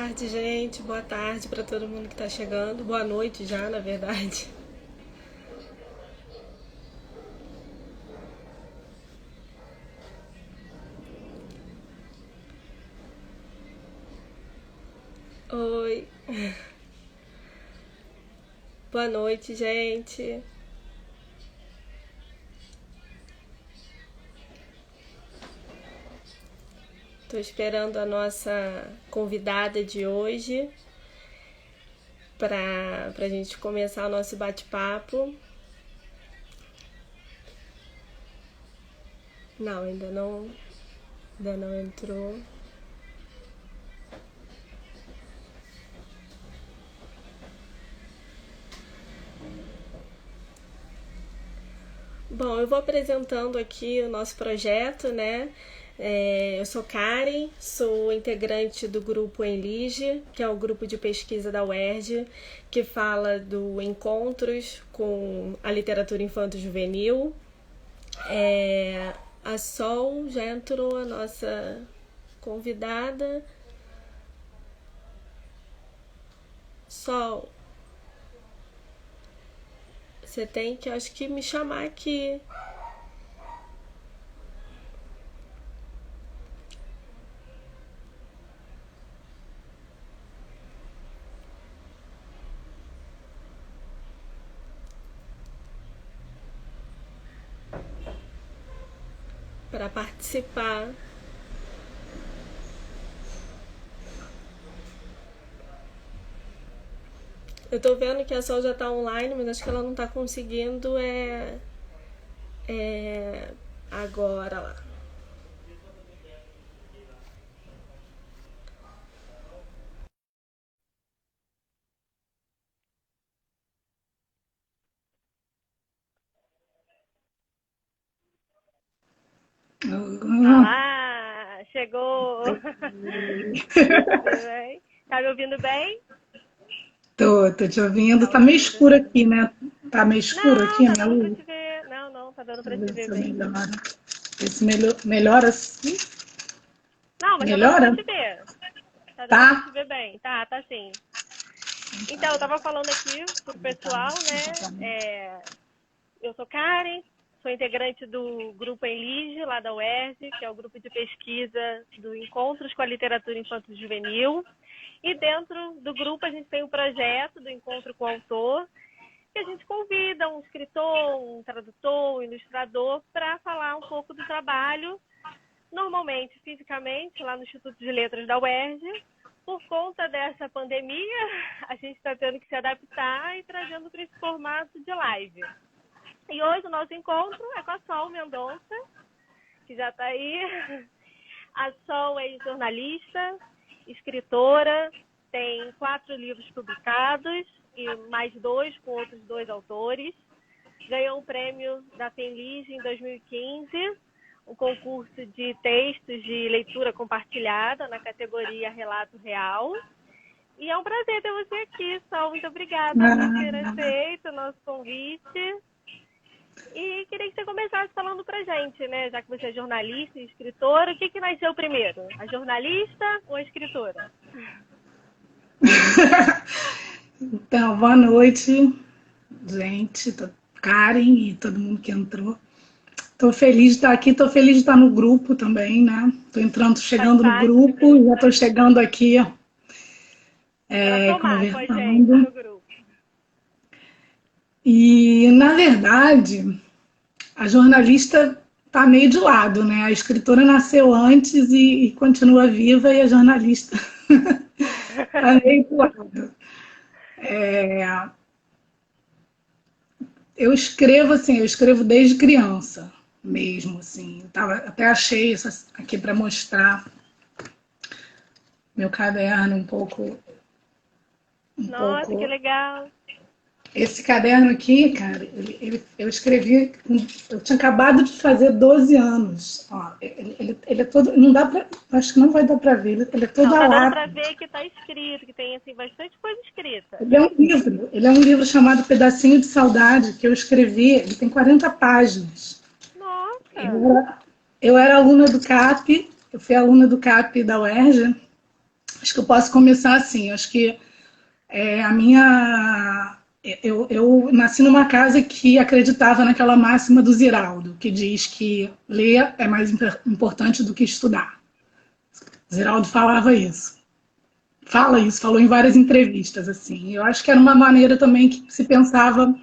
tarde, gente. Boa tarde para todo mundo que está chegando. Boa noite já, na verdade. Oi. Boa noite, gente. Estou esperando a nossa convidada de hoje para a gente começar o nosso bate-papo. Não, ainda não entrou. Bom, eu vou apresentando aqui o nosso projeto, né? Eu sou Karen, sou integrante do grupo Enlige, que é o grupo de pesquisa da UERJ, que fala do encontros com a literatura infanto-juvenil. A Sol já entrou, a nossa convidada. Sol, você tem que, acho que, me chamar aqui. Para participar. Eu tô vendo que a Sol já tá online, mas acho que ela não tá conseguindo agora lá. Ah, chegou! Tudo bem? Tá me ouvindo bem? Tô te ouvindo. Tá Tá meio ouvindo? escuro aqui, né? Tá meio escuro Não, aqui a tá minha dando pra luz. te ver. Não, tá dando Deixa pra eu te ver ver se eu bem. melhora. Esse melhora assim? Não, mas tá dando pra Melhora? te ver. Tá dando pra te Tá? ver bem. Tá sim. Então, eu tava falando aqui pro pessoal, né? Eu sou Karen, sou integrante do grupo Enlige, lá da UERJ, que é o grupo de pesquisa do Encontros com a Literatura Infanto-Juvenil. E dentro do grupo a gente tem o projeto do Encontro com o Autor, que a gente convida um escritor, um tradutor, um ilustrador para falar um pouco do trabalho, normalmente fisicamente, lá no Instituto de Letras da UERJ. Por conta dessa pandemia, a gente está tendo que se adaptar e trazendo para esse formato de live. E hoje o nosso encontro é com a Sol Mendonça, que já está aí. A Sol é jornalista, escritora, tem 4 livros publicados e mais 2 com outros 2 autores. Ganhou um prêmio da FENLIGE em 2015, um concurso de textos de leitura compartilhada na categoria Relato Real. E é um prazer ter você aqui, Sol. Muito obrigada por ter aceito o nosso convite. E queria que você começasse falando pra gente, né? Já que você é jornalista e escritora, o que nasceu primeiro? A jornalista ou a escritora? Então, boa noite, gente. Karen e todo mundo que entrou. Tô feliz de estar aqui, tô feliz de estar no grupo também, né? Tô entrando, Faz chegando no parte do grupo, já grupo. tô chegando aqui, Para somar com a gente conversando. no grupo. E, na verdade, a jornalista está meio de lado, né? A escritora nasceu antes e continua viva, e a jornalista está meio de lado. Eu escrevo assim, eu escrevo desde criança mesmo, assim. Até achei isso aqui para mostrar meu caderno um Nossa, que pouco. legal. Esse caderno aqui, cara, eu escrevi, eu tinha acabado de fazer 12 anos. Ó, ele é todo, não dá pra, acho que não vai dar para ver, ele é todo Não, a tá dando pra lápis. ver que tá escrito, que tem assim bastante coisa escrita. Ele é um livro chamado Pedacinho de Saudade, que eu escrevi, ele tem 40 páginas. Nossa. Eu era aluna do CAP, eu fui aluna do CAP da UERJ, Acho que eu posso começar assim. Acho que a minha... Eu nasci numa casa que acreditava naquela máxima do Ziraldo, que diz que ler é mais importante do que estudar. Ziraldo falava isso. Fala isso, falou em várias entrevistas, assim. Eu acho que era uma maneira também que se pensava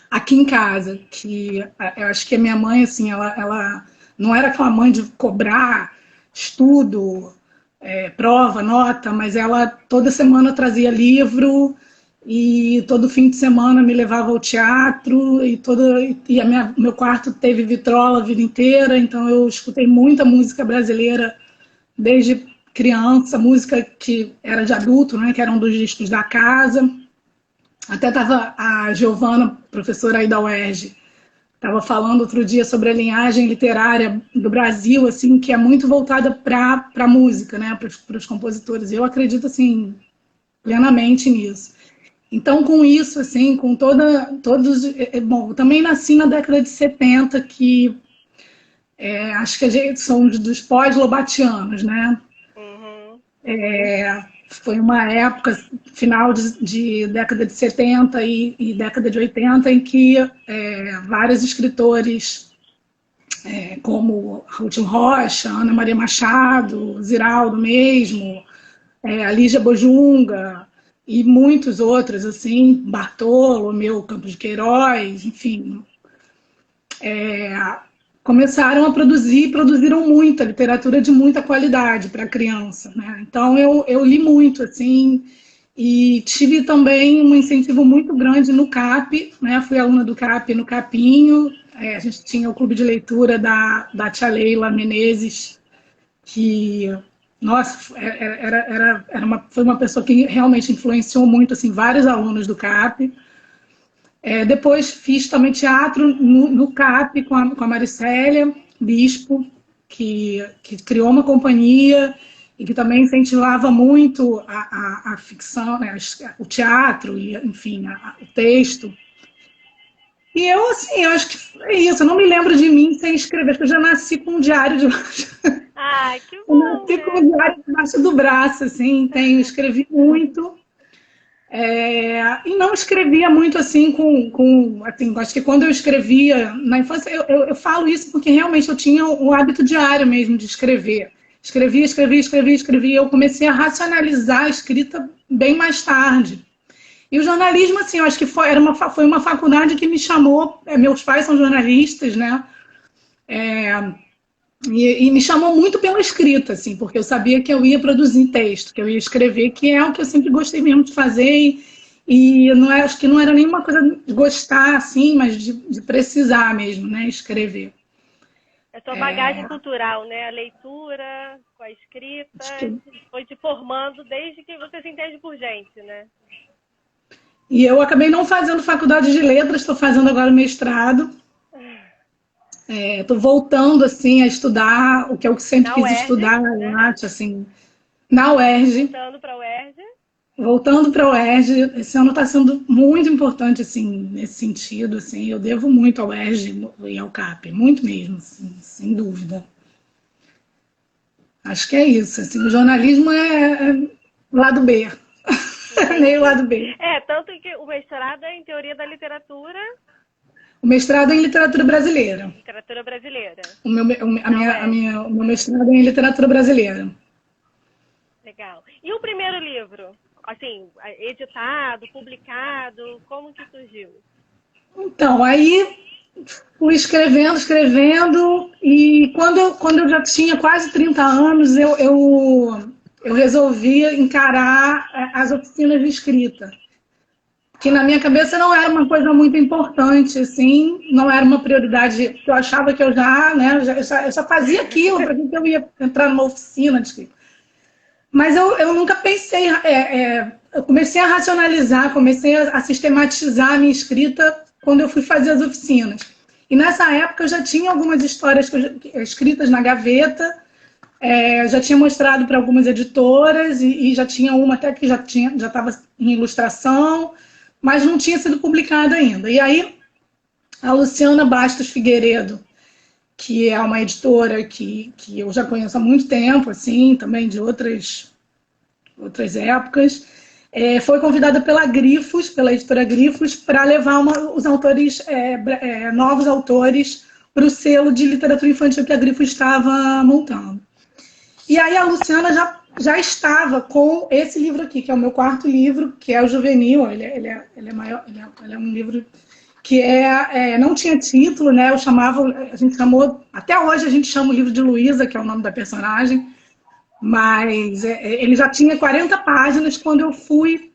aqui em casa, que eu acho que a minha mãe, assim, ela não era aquela mãe de cobrar estudo, prova, nota, mas ela toda semana trazia livro e todo fim de semana me levava ao teatro e meu quarto teve vitrola a vida inteira, então eu escutei muita música brasileira desde criança, música que era de adulto, né, que eram dos discos da casa. Até estava a Giovana, professora aí da UERJ, estava falando outro dia sobre a linhagem literária do Brasil, assim, que é muito voltada para a música, né, para os compositores. Eu acredito assim plenamente nisso. Então, com isso, assim, com todos... Bom, eu também nasci na década de 70, que acho que a gente são dos pós-lobatianos, né? Foi uma época, final de década de 70 e década de 80, em que vários escritores, como Ruth Rocha, Ana Maria Machado, Ziraldo mesmo, a Lígia Bojunga e muitos outros, assim, Bartolomeu Campos de Queiroz, enfim, começaram a produziram muita literatura de muita qualidade para criança, né? Então eu li muito, assim, e tive também um incentivo muito grande no CAP, né? Fui aluna do CAP no Capinho, a gente tinha o clube de leitura da tia Leila Menezes, que, nossa, foi uma pessoa que realmente influenciou muito, assim, vários alunos do CAP. Depois fiz também teatro no CAP com a Maricélia Bispo, que criou uma companhia e que também incentivava muito a ficção, né, o teatro, e, enfim, o texto. E eu, assim, eu acho que é isso. Eu não me lembro de mim sem escrever, porque eu já nasci com um diário debaixo. Ai, que bom! Eu nasci com um diário debaixo do braço, assim, escrevi muito. E não escrevia muito assim assim, acho que quando eu escrevia na infância, eu falo isso porque realmente eu tinha o hábito diário mesmo de escrever. Escrevia. Eu comecei a racionalizar a escrita bem mais tarde. E o jornalismo, assim, eu acho que foi uma faculdade que me chamou. Meus pais são jornalistas, né? E me chamou muito pela escrita, assim, porque eu sabia que eu ia produzir texto, que eu ia escrever, que é o que eu sempre gostei mesmo de fazer. E acho que não era nenhuma coisa de gostar, assim, mas de precisar mesmo, né? Escrever. É sua bagagem cultural, né? A leitura, com a escrita, foi te formando desde que você se entende por gente, né? E eu acabei não fazendo faculdade de letras, estou fazendo agora o mestrado. Estou voltando, assim, a estudar o que eu sempre quis estudar, né? Assim, na UERJ. Voltando para a UERJ. Voltando para a UERJ, esse ano está sendo muito importante, assim, nesse sentido, assim, eu devo muito ao UERJ e ao CAP, muito mesmo, assim, sem dúvida. Acho que é isso, assim, o jornalismo é lado B, meio lado B. Tanto que o mestrado é em teoria da literatura. O mestrado é em literatura brasileira. Literatura brasileira. O meu mestrado é em literatura brasileira. Legal. E o primeiro livro? Assim, editado, publicado, como que surgiu? Então, aí fui escrevendo, e quando eu já tinha quase 30 anos, eu resolvi encarar as oficinas de escrita, que na minha cabeça não era uma coisa muito importante, assim, não era uma prioridade, eu achava que eu já fazia aquilo, para que eu ia entrar numa oficina de escrita. Mas eu nunca pensei, eu comecei a racionalizar, comecei a sistematizar a minha escrita quando eu fui fazer as oficinas. E nessa época eu já tinha algumas histórias escritas na gaveta, já tinha mostrado para algumas editoras e já tinha uma até que já estava em ilustração, mas não tinha sido publicada ainda. E aí a Luciana Bastos Figueiredo, que é uma editora que eu já conheço há muito tempo, assim, também de outras outras épocas. Foi convidada pela Grifos, pela editora Grifos, para levar os autores, novos autores, para o selo de literatura infantil que a Grifos estava montando. E aí a Luciana já estava com esse livro aqui, que é o meu quarto livro, que é o Juvenil. Ele é maior, ele é um livro que não tinha título, né? A gente chamou, até hoje a gente chama o livro de Luísa, que é o nome da personagem, mas ele já tinha 40 páginas quando eu fui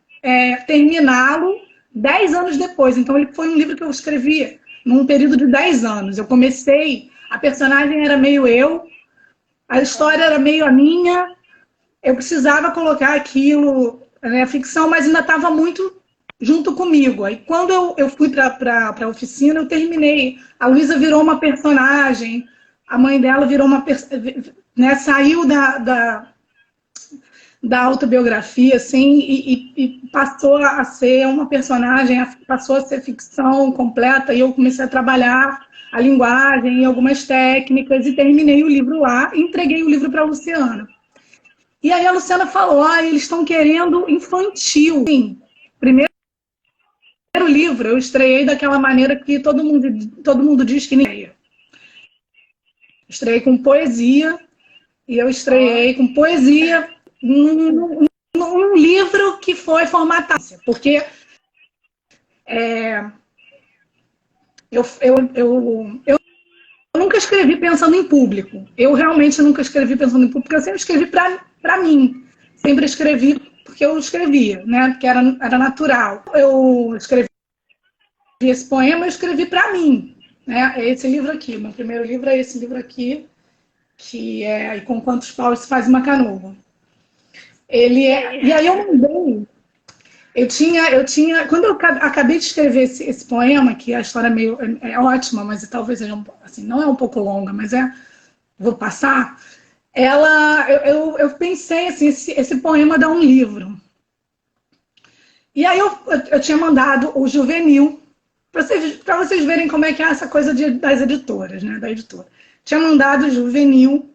terminá-lo 10 anos depois. Então ele foi um livro que eu escrevi num período de 10 anos. Eu comecei, a personagem era meio eu, a história era meio a minha, eu precisava colocar aquilo, né, ficção, mas ainda estava muito junto comigo. Aí quando eu fui para a oficina, eu terminei. A Luísa virou uma personagem, a mãe dela virou uma né, saiu da autobiografia, assim, e passou a ser uma personagem, passou a ser ficção completa, e eu comecei a trabalhar a linguagem e algumas técnicas, e terminei o livro lá, e entreguei o livro para a Luciana. E aí a Luciana falou, eles estão querendo infantil. Sim, primeiro livro eu estreiei daquela maneira que todo mundo diz que ninguém é. Estreiei com poesia, e eu estreiei com poesia num livro que foi formatado, porque eu nunca escrevi pensando em público. Eu realmente nunca escrevi pensando em público, porque eu sempre escrevi para mim. Sempre escrevi porque eu escrevia, né? Porque era natural. Eu escrevi esse poema, eu escrevi para mim. Né? É esse livro aqui. Meu primeiro livro é esse livro aqui, que é E com Quantos Paus se Faz uma Canoa. E aí eu mandei. Eu tinha, quando eu acabei de escrever esse poema, que a história é ótima, mas talvez seja assim, não é um pouco longa, mas vou passar. Eu pensei assim, esse poema dá um livro. E aí eu tinha mandado o Juvenil, para vocês verem como é que é essa coisa das editoras, né? Da editora. Tinha mandado o Juvenil.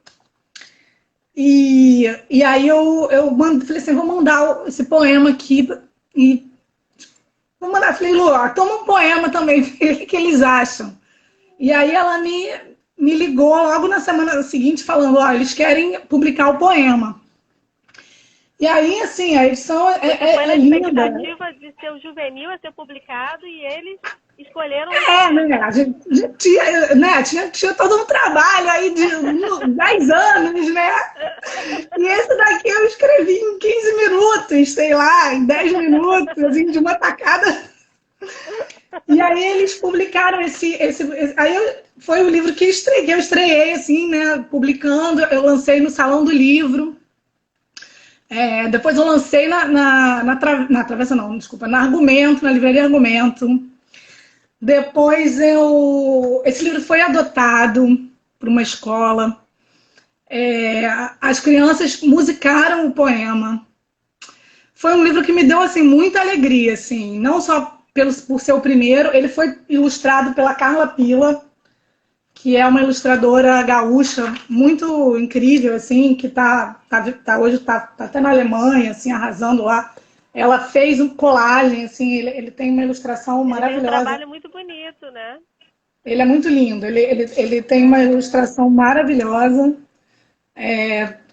E aí eu falei assim, vou mandar esse poema aqui e vou mandar. Falei, Lu, toma um poema também, o que eles acham. E aí ela me ligou logo na semana seguinte falando, eles querem publicar o poema. E aí, assim, a edição foi na linda. expectativa de ser o Juvenil a ser publicado e eles escolheram... né? A gente tinha todo um trabalho aí de 10 anos, né? E esse daqui eu escrevi em 15 minutos, sei lá, em 10 minutos, assim, de uma tacada. E aí eles publicaram foi o livro que eu estreiei, assim, né? Publicando, eu lancei no Salão do Livro. Depois eu lancei na Travessa, não, desculpa, na Argumento, na Livraria Argumento. Depois esse livro foi adotado por uma escola. As crianças musicaram o poema. Foi um livro que me deu assim, muita alegria, assim, não só por ser o primeiro, ele foi ilustrado pela Carla Pila, que é uma ilustradora gaúcha muito incrível, assim, que hoje está até na Alemanha, assim, arrasando lá. Ela fez um colagem, assim, ele tem uma ilustração maravilhosa. Tem um trabalho muito bonito, né? Ele é muito lindo, ele tem uma ilustração maravilhosa,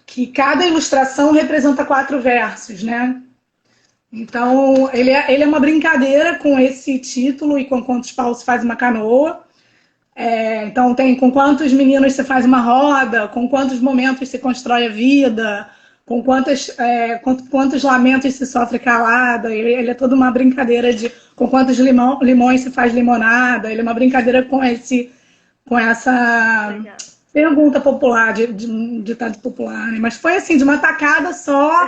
que cada ilustração representa 4 versos, né? Então, ele é uma brincadeira com esse título, E com Quantos Paus se Faz uma Canoa. Então, tem Com Quantos Meninos se Faz uma Roda, Com Quantos Momentos se Constrói a Vida, com quantos lamentos se sofre calada. Ele é toda uma brincadeira de com quantos limões se faz limonada. Ele é uma brincadeira com essa Legal. Pergunta popular, de ditado popular, né? Mas foi assim, de uma tacada só,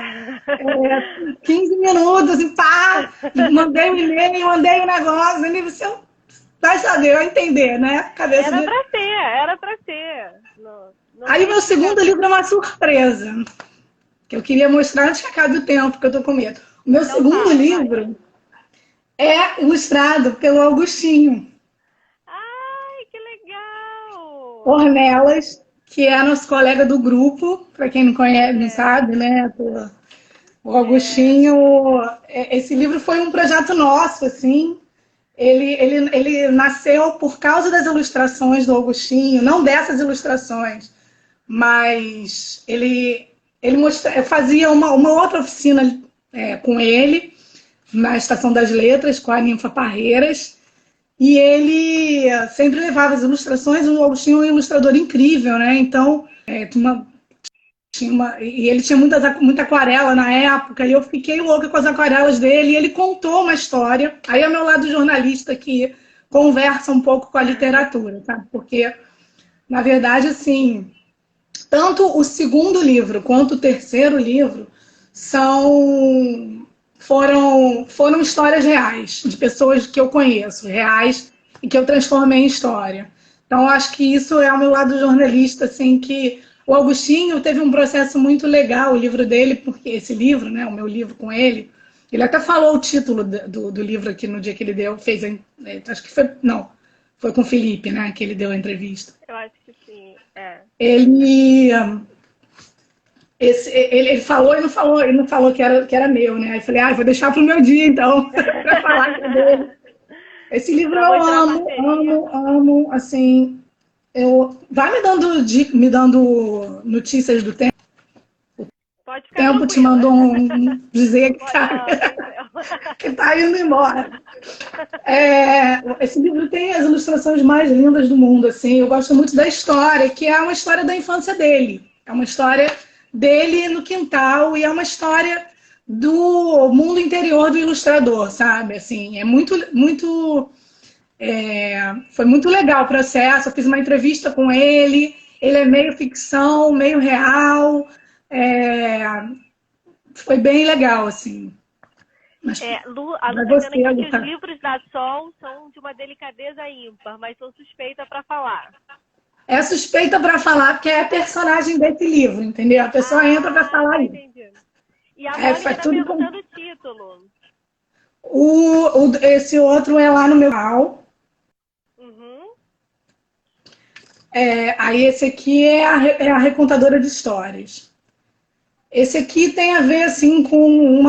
15 minutos, assim, pá, mandei um e-mail, mandei um negócio, e você vai saber, vai entender, né? Era pra ter. Não Aí o meu segundo livro é uma surpresa, que eu queria mostrar antes que acabe o tempo, que eu tô com medo. O meu segundo livro é ilustrado pelo Augustinho. Ai, que legal! Ornelas, que é nosso colega do grupo, para quem não conhece, não sabe, né? O Augustinho, esse livro foi um projeto nosso, assim. Ele nasceu por causa das ilustrações do Augustinho, não dessas ilustrações, mas eu fazia uma outra oficina com ele, na Estação das Letras, com a Ninfa Parreiras, e ele sempre levava as ilustrações. O Augustinho é um ilustrador incrível, né? Então, e ele tinha muita aquarela na época, e eu fiquei louca com as aquarelas dele, e ele contou uma história. Aí é o meu lado jornalista que conversa um pouco com a literatura, sabe? Porque, na verdade, assim, tanto o segundo livro quanto o terceiro livro foram histórias reais, de pessoas que eu conheço, reais, e que eu transformei em história. Então, acho que isso é o meu lado jornalista, assim, que o Augustinho teve um processo muito legal, o livro dele, porque esse livro, né, o meu livro com ele até falou o título do livro aqui no dia que ele acho que foi com o Felipe, né, que ele deu a entrevista. Eu acho que sim, Ele falou e não falou que era meu, né? Aí eu falei, vou deixar para o meu dia, então, para falar dele. Esse livro eu amo, assim, vai me dando notícias do tempo. Pode ficar o tempo te mandou dizer que tá indo embora. Esse livro tem as ilustrações mais lindas do mundo, assim. Eu gosto muito da história, que é uma história da infância dele. É uma história dele no quintal, e é uma história do mundo interior do ilustrador, sabe? Assim, foi muito legal o processo. Eu fiz uma entrevista com ele. Ele é meio ficção, meio real. Foi bem legal, assim. Mas, Lu, a Lu está dizendo aqui que os livros da Sol são de uma delicadeza ímpar, mas sou suspeita para falar. É suspeita para falar, porque é a personagem desse livro, entendeu? A pessoa entra para falar isso. Entendi. E a Mônica está perguntando o título. Esse outro é lá no meu canal. Uhum. Aí esse aqui é a recontadora de histórias. Esse aqui tem a ver, assim, com um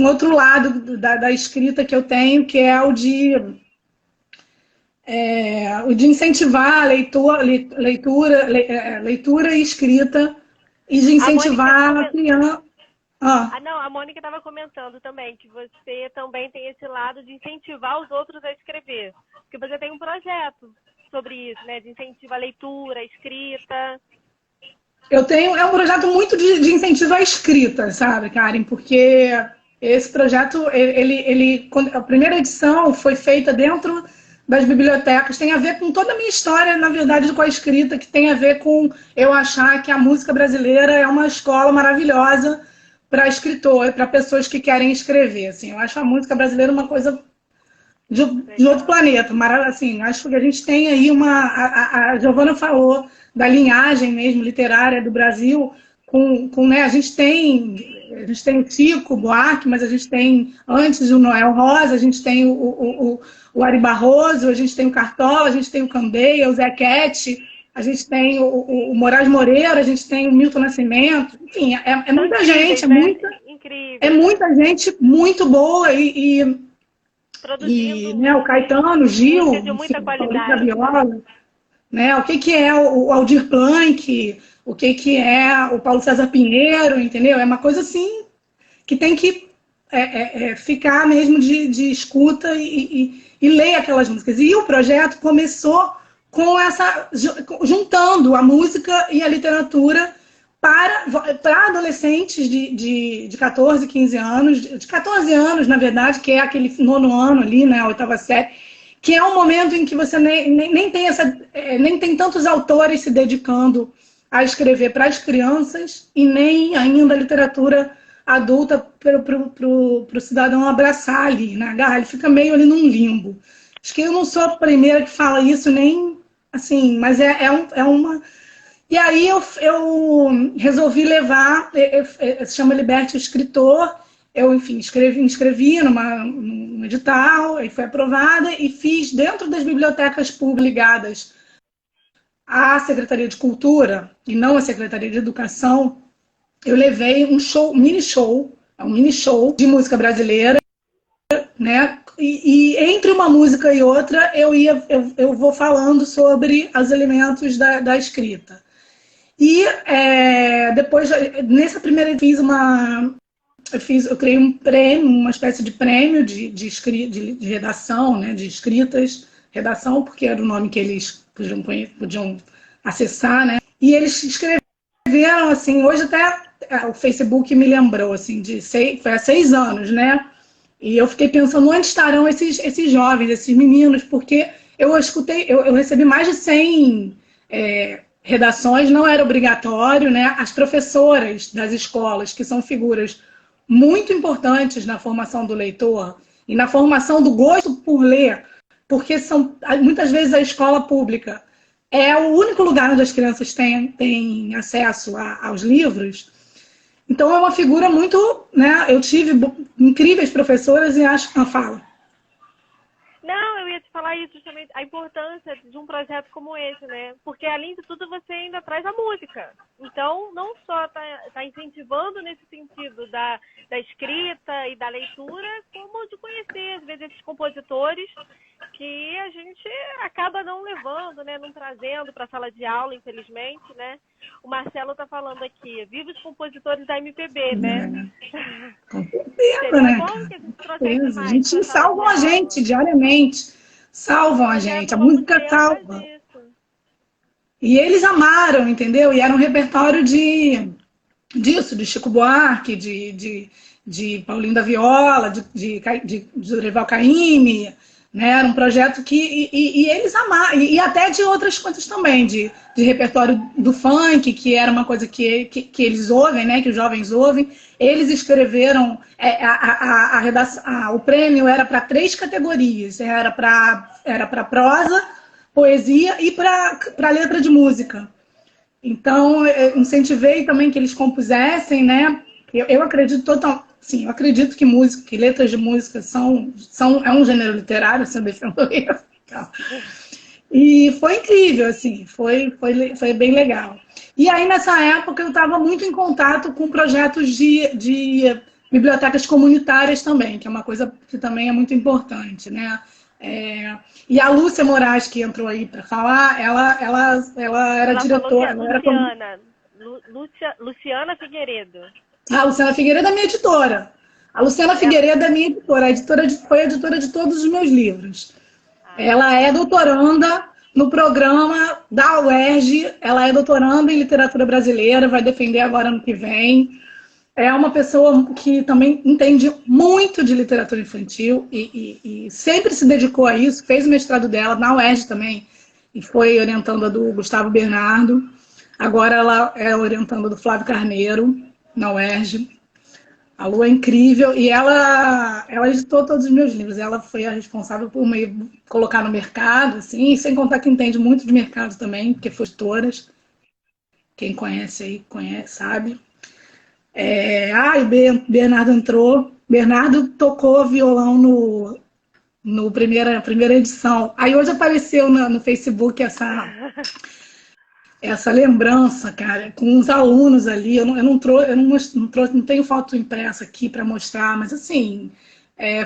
outro lado da escrita que eu tenho, que é o de incentivar a leitura e escrita, e de incentivar a criança. Não, a Mônica estava comentando também que você também tem esse lado de incentivar os outros a escrever. Porque você tem um projeto sobre isso, né? De incentivo à leitura, à escrita. Eu tenho, um projeto muito de incentivo à escrita, sabe, Karen? Porque esse projeto, a primeira edição foi feita dentro das bibliotecas, tem a ver com toda a minha história, na verdade, com a escrita, que tem a ver com eu achar que a música brasileira é uma escola maravilhosa para escritor, para pessoas que querem escrever. Assim, eu acho a música brasileira uma coisa de outro planeta. Assim, acho que a gente tem aí a Giovana falou da linhagem mesmo literária do Brasil, né, a gente tem o Chico Buarque, mas a gente tem antes o Noel Rosa, a gente tem o Ari Barroso, a gente tem o Cartola, a gente tem o Candeia, o Zequete, a gente tem o Moraes Moreira, a gente tem o Milton Nascimento, enfim, é muita gente, é muita gente muito boa e né, o Caetano, o Gil, de muita enfim, qualidade. Viola, né, o que é o Aldir Blanc, o que é o Paulo César Pinheiro, entendeu? É uma coisa assim que tem que ficar mesmo de escuta e ler aquelas músicas. E o projeto começou com juntando a música e a literatura para adolescentes de 14, 15 anos, de 14 anos, na verdade, que é aquele 9º ano ali, né, a 8ª série, que é um momento em que você nem tem tantos autores se dedicando a escrever para as crianças e nem ainda a literatura adulta para o cidadão abraçar ali, né? Ele fica meio ali num limbo. Acho que eu não sou a primeira que fala isso, nem assim, mas é uma... E aí eu resolvi levar, se chama Liberte o Escritor, eu, enfim, inscrevi num edital, aí foi aprovada e fiz dentro das bibliotecas públicas ligadas à Secretaria de Cultura e não à Secretaria de Educação, eu levei um mini show, um mini show de música brasileira, né? E entre uma música e outra, eu vou falando sobre os elementos da escrita. E depois, nessa primeira, eu criei um prêmio, uma espécie de prêmio de redação, né? De escritas, redação, porque era o nome que eles podiam acessar, né? E eles escreveram, assim, hoje até o Facebook me lembrou, assim, foi há 6 anos, né? E eu fiquei pensando onde estarão esses jovens, esses meninos, porque eu recebi mais de 100 redações, não era obrigatório, né? As professoras das escolas, que são figuras muito importantes na formação do leitor e na formação do gosto por ler, porque muitas vezes a escola pública é o único lugar onde as crianças têm acesso aos livros. Então, é uma figura muito, né? Eu tive incríveis professoras e acho que não fala. Não, eu ia te falar isso, justamente, a importância de um projeto como esse, né? Porque, além de tudo, você ainda traz a música. Então, não só tá incentivando nesse sentido da escrita e da leitura, como de conhecer, às vezes, esses compositores que a gente acaba não levando, né? Não trazendo para a sala de aula, infelizmente, né? O Marcelo está falando aqui, viva os compositores da MPB, né? Com certeza, né? Bom que a gente trouxesse mais. A gente salvam a gente diariamente. Salvam a gente. A música salva. E eles amaram, entendeu? E era um repertório disso, de Chico Buarque, de Paulinho da Viola, de Dorival Caymmi, né? Era um projeto que eles amaram, e até de outras coisas também, de repertório do funk, que era uma coisa que eles ouvem, né? Que os jovens ouvem. Eles escreveram, o prêmio era para 3 categorias, era para prosa, poesia e para letra de música. Então, eu incentivei também que eles compusessem, né? Eu acredito total, sim, eu acredito que letras de música é um gênero literário, se eu defendo isso. E foi incrível, assim, foi bem legal. E aí, nessa época, eu estava muito em contato com projetos de bibliotecas comunitárias também, que é uma coisa que também é muito importante, né? E a Lúcia Moraes, que entrou aí para falar, ela era diretora. Luciana Figueiredo. A Luciana Figueiredo é minha editora. A Luciana Figueiredo é minha editora. Foi editora de todos os meus livros. Ela é doutoranda no programa da UERJ. Ela é doutoranda em literatura brasileira, vai defender agora ano que vem. É uma pessoa que também entende muito de literatura infantil e sempre se dedicou a isso. Fez o mestrado dela na UERJ também e foi orientando a do Gustavo Bernardo. Agora ela é orientando a do Flávio Carneiro na UERJ. A Lu é incrível e ela editou todos os meus livros. Ela foi a responsável por me colocar no mercado, assim, sem contar que entende muito de mercado também, porque foi editoras. Quem conhece aí, sabe. O Bernardo entrou. Bernardo tocou violão no primeira edição. Aí hoje apareceu no Facebook essa lembrança, cara, com os alunos ali. Eu não tenho foto impressa aqui para mostrar, mas assim,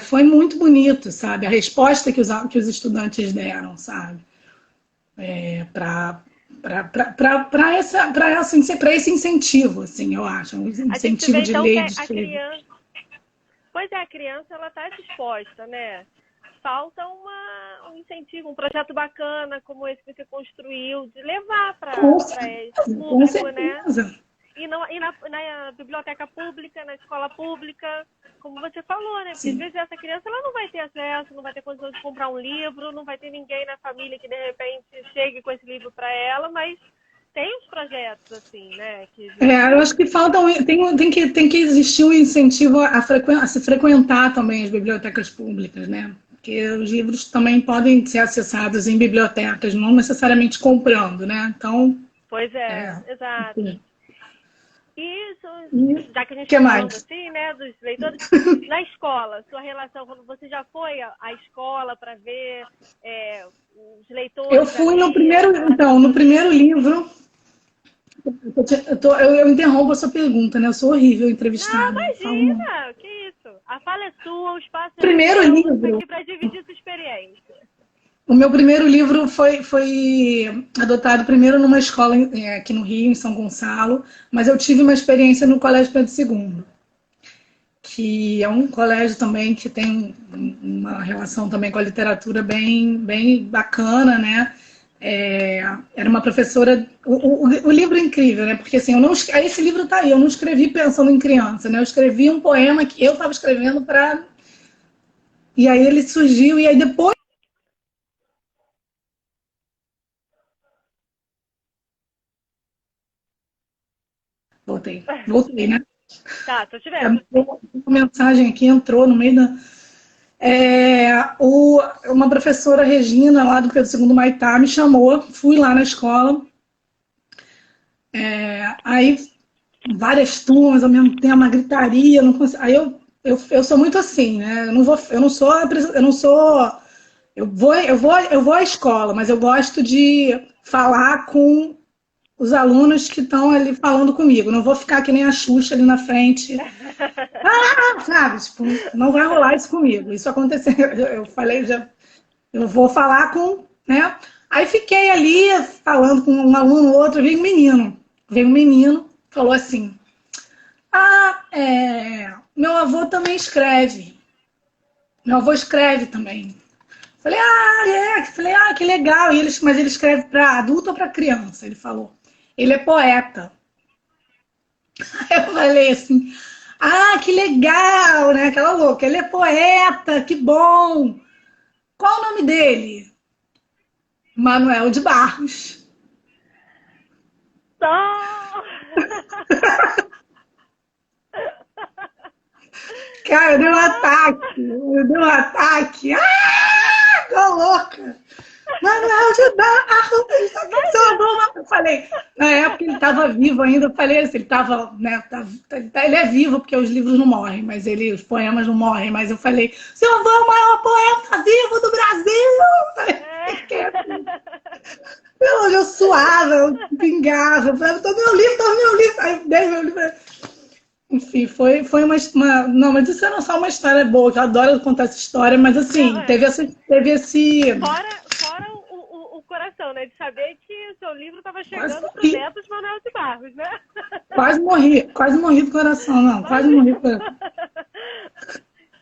foi muito bonito, sabe? A resposta que os estudantes deram, sabe? Para esse incentivo, assim, eu acho, um incentivo de ler, de escrever. Pois é, a criança ela está disposta, né? Falta um incentivo, um projeto bacana como esse que você construiu, de levar para esse público, né? E na biblioteca pública, na escola pública, como você falou, né? Porque às vezes essa criança ela não vai ter acesso, não vai ter condição de comprar um livro, não vai ter ninguém na família que de repente chegue com esse livro para ela, mas tem uns projetos assim, né? Eu acho que tem que existir um incentivo a se frequentar também as bibliotecas públicas, né? Porque os livros também podem ser acessados em bibliotecas, não necessariamente comprando, né? Então. Pois exato. Enfim. Isso, já que a gente está falando assim, né, dos leitores, na escola, sua relação, quando você já foi à escola para ver os leitores? Eu fui no primeiro livro Eu interrompo a sua pergunta, né? Eu sou horrível Não, entrevistada. imagina, que isso. A fala é sua, o espaço é Primeiro seu, livro. você aqui para dividir sua experiência. O meu primeiro livro foi adotado primeiro numa escola aqui no Rio, em São Gonçalo, mas eu tive uma experiência no Colégio Pedro II, que é um colégio também que tem uma relação também com a literatura bem bacana, né? Era uma professora. O livro é incrível, né? Porque assim, esse livro tá aí, eu não escrevi pensando em criança, né? Eu escrevi um poema que eu estava escrevendo para. E aí ele surgiu, e aí depois. Voltei, né? Tá, tô te vendo. Uma mensagem aqui entrou no meio da. Uma professora, Regina, lá do Pedro II Maitá, me chamou, fui lá na escola. Aí, várias turmas ao mesmo tempo, uma gritaria. Não consigo, aí eu sou muito assim, né? Eu vou à escola, mas eu gosto de falar com os alunos que estão ali falando comigo. Não vou ficar que nem a Xuxa ali na frente. Sabe? Tipo, não vai rolar isso comigo. Isso aconteceu. Eu falei, eu vou falar com, né? Aí fiquei ali falando com um aluno, outro, veio um menino. Falou assim: meu avô também escreve. Meu avô escreve também. Falei, que legal. Mas ele escreve para adulto ou para criança? Ele falou. Ele é poeta. Eu falei assim, que legal, né? Aquela louca. Ele é poeta, que bom. Qual o nome dele? Manuel de Barros. Cara, eu dei um ataque. Tô louca. Manuel de Barros. Eu falei, na época ele estava vivo ainda, eu falei assim, ele estava, né, ele é vivo porque os livros não morrem, mas os poemas não morrem, mas eu falei, seu avô é o maior poeta vivo do Brasil! Eu suava, eu pingava, eu falei, tô meu livro, aí dei meu livro. Enfim, foi uma. Não, mas isso não é só uma história boa, que eu adoro contar essa história, mas assim, teve esse. Fora o coração, né? De saber que o seu livro estava chegando para o neto de Manuel de Barros, né? Quase morri do coração, não. Quase morri do coração.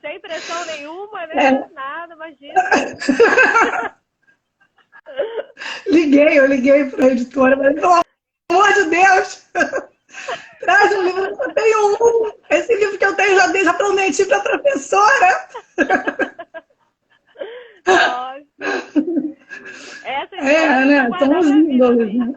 Sem pressão nenhuma, né? Nada, imagina. Eu liguei para a editora, mas pelo amor de Deus! Traz um livro, eu só tenho um. Esse livro que eu tenho já prometi para a professora. Nossa. Essa né? São os ídolos, né?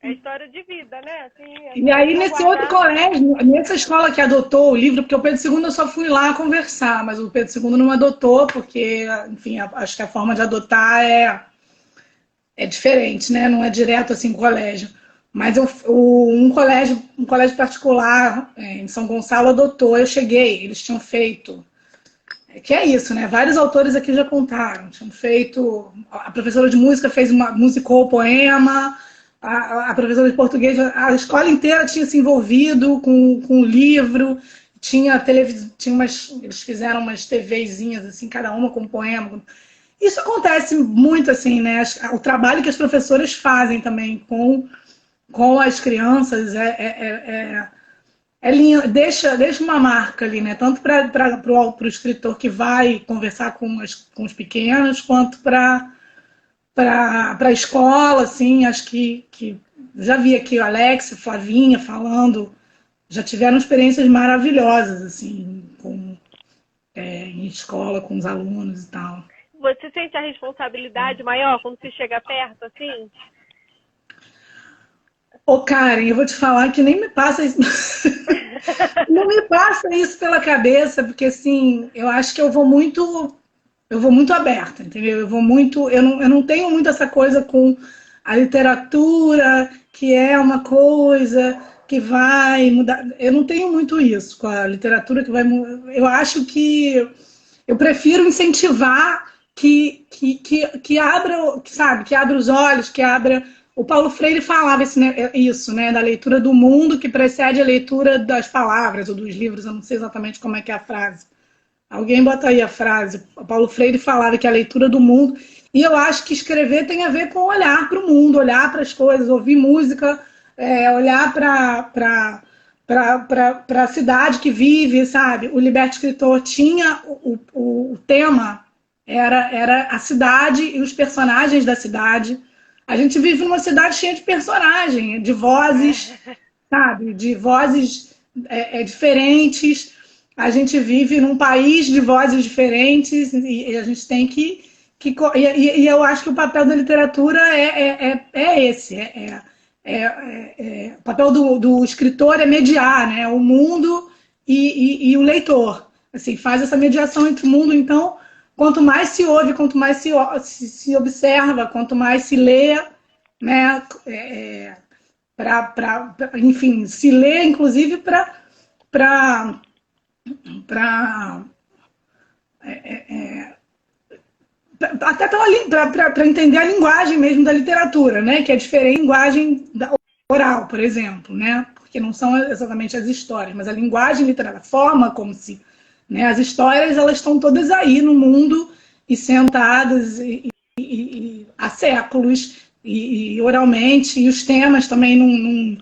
É história de vida, né? Assim, e aí, nesse outro colégio, nessa escola que adotou o livro, porque o Pedro II eu só fui lá conversar, mas o Pedro II não adotou, porque, enfim, acho que a forma de adotar é diferente, né? Não é direto assim colégio. Mas um colégio particular em São Gonçalo adotou, eu cheguei, eles tinham feito. Que é isso, né? Vários autores aqui já contaram. Tinham feito. A professora de música musicou o poema, a professora de português, a escola inteira tinha se envolvido com o livro, tinha televisão, eles fizeram umas TVzinhas, assim, cada uma com um poema. Isso acontece muito, assim, né? O trabalho que as professoras fazem também com as crianças é lindo, deixa uma marca ali, né? Tanto para o escritor que vai conversar com os pequenos, quanto para a escola, assim. Acho que já vi aqui o Alex, Flavinha falando, já tiveram experiências maravilhosas, assim, em escola, com os alunos e tal. Você sente a responsabilidade maior quando você chega perto, assim? Karen, eu vou te falar que nem me passa isso. Não me passa isso pela cabeça, porque assim, eu acho que eu vou muito aberta, entendeu? Eu não tenho muito essa coisa com a literatura, que é uma coisa que vai mudar. Eu não tenho muito isso com a literatura que vai mudar. Eu acho que eu prefiro incentivar que abra, sabe, que abra os olhos, que abra O Paulo Freire falava isso, né, da leitura do mundo que precede a leitura das palavras ou dos livros, eu não sei exatamente como é que é a frase. Alguém bota aí a frase. O Paulo Freire falava que a leitura do mundo... E eu acho que escrever tem a ver com olhar para o mundo, olhar para as coisas, ouvir música, olhar para a cidade que vive, sabe? O Liberto Escritor tinha o tema, era a cidade e os personagens da cidade. A gente vive numa cidade cheia de personagens, de vozes, sabe? De vozes diferentes. A gente vive num país de vozes diferentes e a gente tem que e eu acho que o papel da literatura é esse. O papel do escritor é mediar, né? O mundo e o leitor. Assim, faz essa mediação entre o mundo. Então, quanto mais se ouve, quanto mais se observa, quanto mais se lê, né? Enfim, se lê, inclusive, para até para entender a linguagem mesmo da literatura, né? Que é diferente da linguagem oral, por exemplo, né? Porque não são exatamente as histórias, mas a linguagem literária, a forma como se... Né? As histórias, elas estão todas aí no mundo e sentadas há séculos e oralmente, e os temas também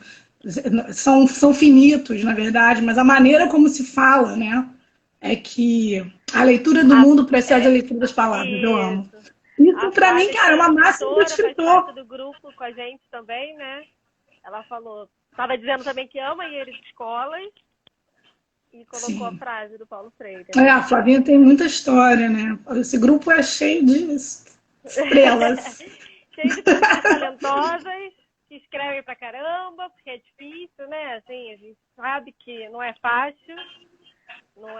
são finitos, na verdade, mas a maneira como se fala, né? É que a leitura do mundo precede a leitura das palavras. Isso. Eu amo. Isso, para mim, cara, é uma máxima do escritor. Faz parte do grupo com a gente também, né? Ela falou, estava dizendo também que ama ir de escolas e colocou a frase do Paulo Freire. A Flavinha tem muita história, né? Esse grupo é cheio de estrelas. Cheio de pessoas talentosas que escrevem pra caramba, porque é difícil, né? Assim, a gente sabe que não é fácil. Não